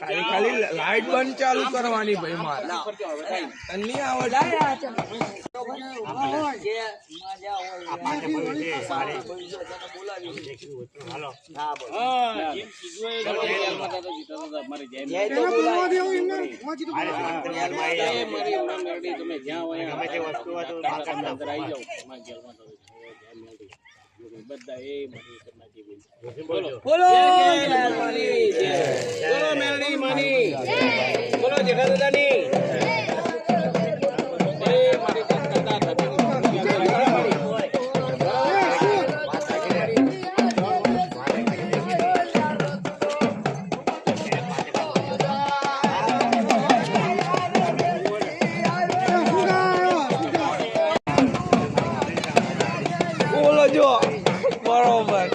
ખાલી લાઈટ બંધ ચાલુ કરવાની ભાઈ મારે તન્ની આવડે બોલો મેલડી માની બોલો જેઠા દાદાની બોલો જો બરોબર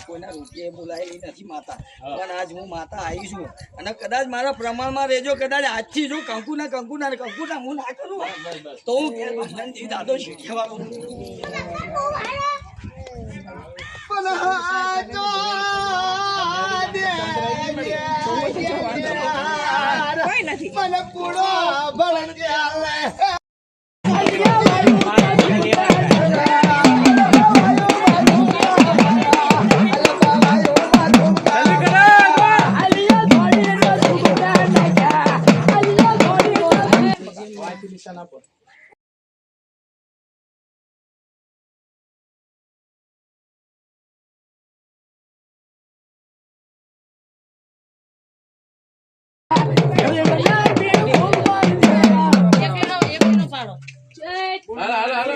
કોઈના રૂપિયા બોલાયેલી નથી માતા પણ આજ હું માતા આવી છું અને કદાચ મારા પ્રમાણમાં રહેજો કદાચ આજથી જો કંકુના હું ના કરું તો હું આનંદજી દાદો શીખવાડો હાલો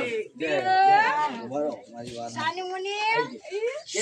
બરો મારી વાત